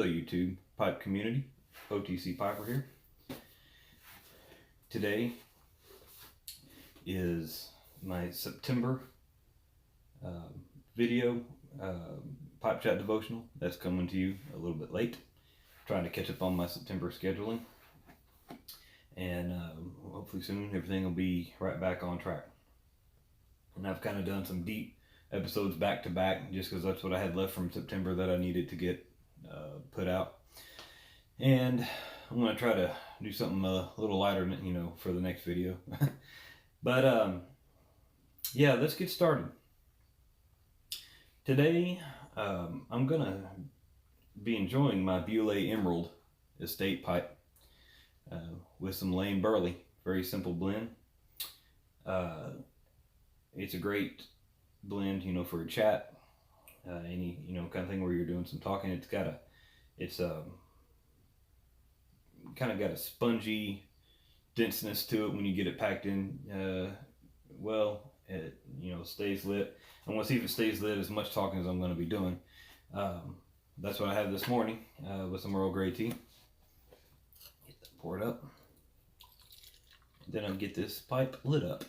Hello YouTube pipe community, OTC Piper here. Today is my September video pipe chat devotional. That's coming to you a little bit late. Trying to catch up on my September scheduling, and hopefully soon everything will be right back on track. And I've kind of done some deep episodes back to back just because that's what I had left from September that I needed to get put out. And I'm going to try to do something a little lighter, for the next video. But yeah, let's get started. Today, I'm going to be enjoying my Beulah Emerald Estate pipe with some Lane Burley. Very simple blend. It's a great blend, for a chat, any kind of thing where you're doing some talking. It's kind of got a spongy denseness to it when you get it packed in. It stays lit. I want to see if it stays lit as much talking as I'm going to be doing. That's what I have this morning with some Earl Grey tea. Get that poured up. Then I'll get this pipe lit up.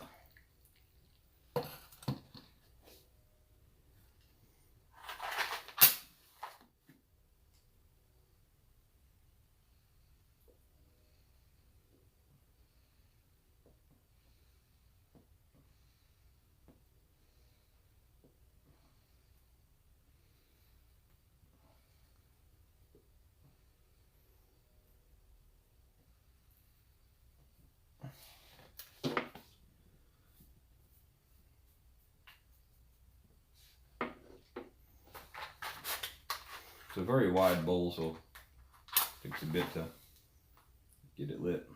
It's a very wide bowl, so it takes a bit to get it lit.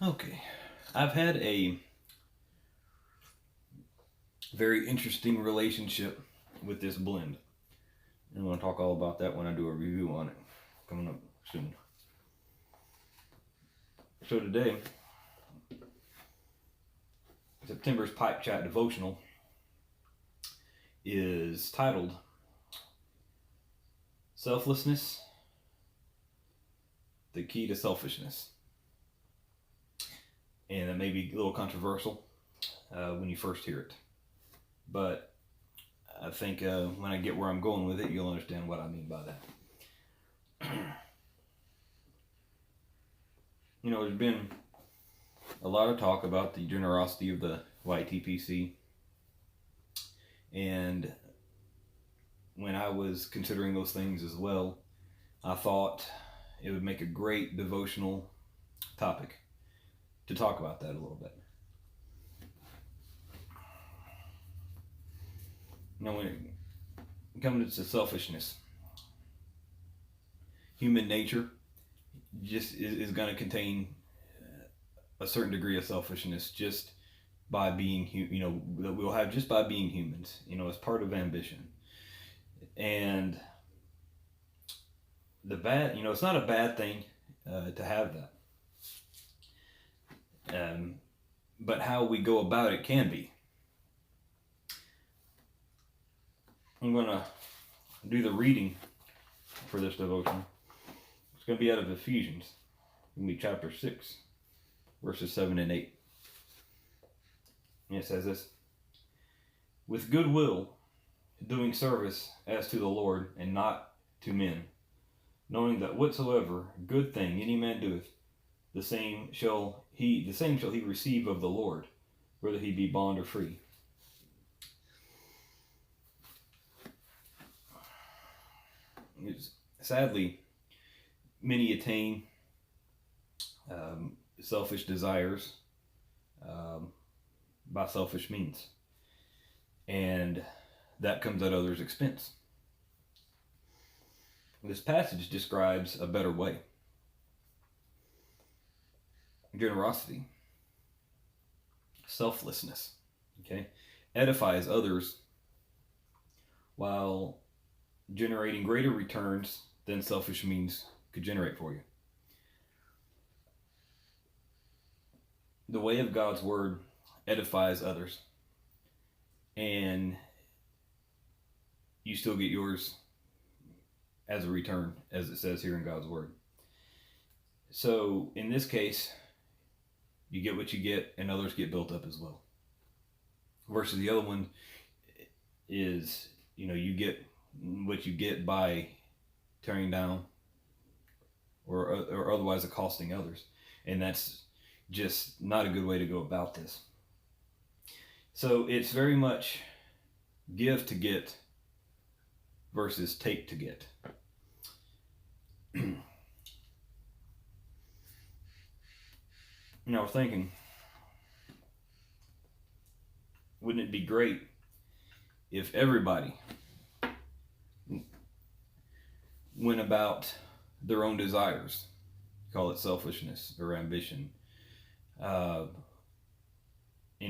Okay, I've had a very interesting relationship with this blend. I'm going to talk all about that when I do a review on it coming up soon. So today, September's Pipe Chat Devotional is titled Selflessness, the Key to Selfishness. And it may be a little controversial when you first hear it. But I think when I get where I'm going with it, you'll understand what I mean by that. There's been a lot of talk about the generosity of the YTPC. And when I was considering those things as well, I thought it would make a great devotional topic to talk about that a little bit. When it comes to selfishness, human nature just is going to contain a certain degree of selfishness just by being, that we'll have just by being humans, as part of ambition. And it's not a bad thing to have that. But how we go about it can be. I'm going to do the reading for this devotion. It's going to be out of Ephesians. It's going to be chapter 6, verses 7 and 8. And it says this: with good will, doing service as to the Lord and not to men, knowing that whatsoever good thing any man doeth, the same shall he receive of the Lord, whether he be bond or free. Sadly, many attain selfish desires by selfish means, and that comes at others' expense. This passage describes a better way. Generosity, selflessness, edifies others while generating greater returns than selfish means could generate for you. the way of God's word edifies others, and you still get yours as a return, as it says here in God's word. So in this case, you get what you get, and others get built up as well. Versus the other one is, you get what you get by tearing down or otherwise accosting others. And that's just not a good way to go about this. So it's very much give to get versus take to get. Now, I was thinking, wouldn't it be great if everybody went about their own desires? Call it selfishness or ambition. And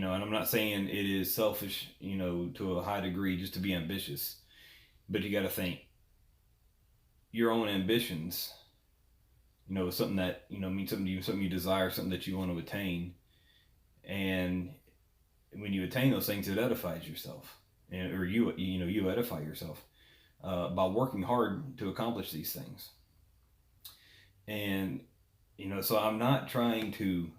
I'm not saying it is selfish, to a high degree just to be ambitious, but you got to think your own ambitions, something that, means something to you, something you desire, something that you want to attain. And when you attain those things, it edifies yourself, or you edify yourself by working hard to accomplish these things. And, so I'm not trying to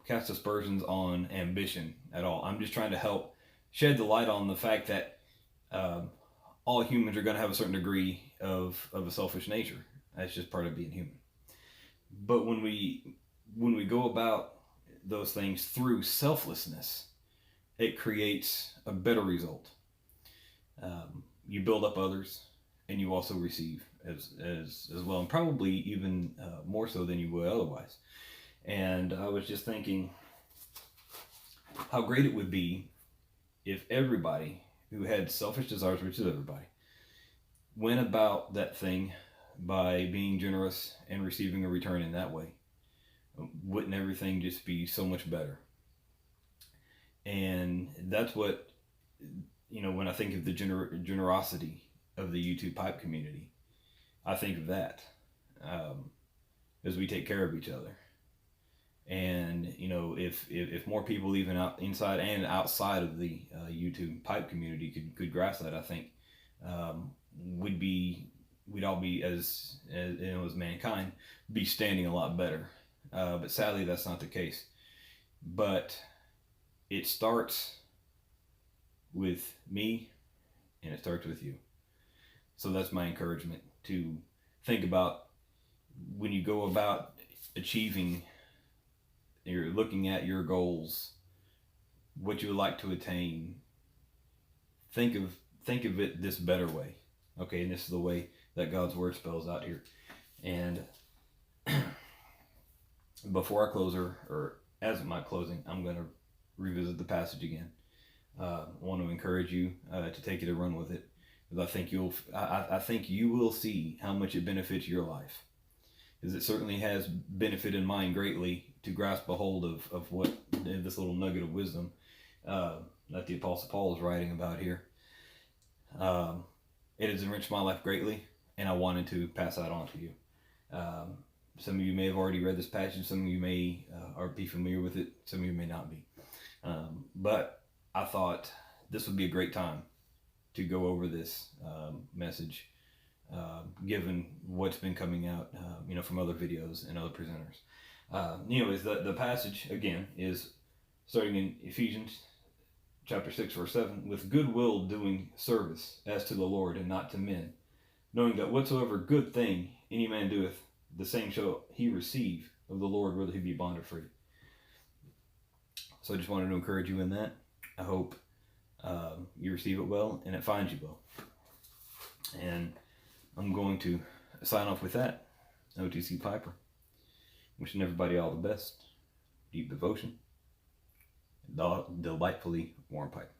cast aspersions on ambition at all. I'm just trying to help shed the light on the fact that all humans are going to have a certain degree of a selfish nature. That's just part of being human. But when we go about those things through selflessness, it creates a better result. You build up others, and you also receive as well, and probably even more so than you would otherwise. And I was just thinking how great it would be if everybody who had selfish desires, which is everybody, went about that thing by being generous and receiving a return in that way. Wouldn't everything just be so much better? And that's what, when I think of the generosity of the YouTube pipe community, I think of that as we take care of each other. And if more people, even out inside and outside of the YouTube pipe community, could grasp that, I think we'd all be as mankind be standing a lot better. But sadly, that's not the case. But it starts with me, and it starts with you. So that's my encouragement, to think about when you go about achieving. You're looking at your goals, what you would like to attain. Think of it this better way, okay? And this is the way that God's word spells out here. And before I close, or as my closing, I'm going to revisit the passage again. I want to encourage you to take it and run with it, because I think you will see how much it benefits your life. Because it certainly has benefited mine greatly to grasp a hold of what this little nugget of wisdom that the Apostle Paul is writing about here. It has enriched my life greatly, and I wanted to pass that on to you. Some of you may have already read this passage, some of you may be familiar with it, some of you may not be. But I thought this would be a great time to go over this message, given what's been coming out, from other videos and other presenters. Anyways, the passage again is starting in Ephesians chapter 6, verse 7, with goodwill doing service as to the Lord and not to men, knowing that whatsoever good thing any man doeth, the same shall he receive of the Lord, whether he be bond or free. So I just wanted to encourage you in that. I hope you receive it well and it finds you well. And I'm going to sign off with that. OTC Piper. Wishing everybody all the best. Deep devotion. Delightfully warm pipe.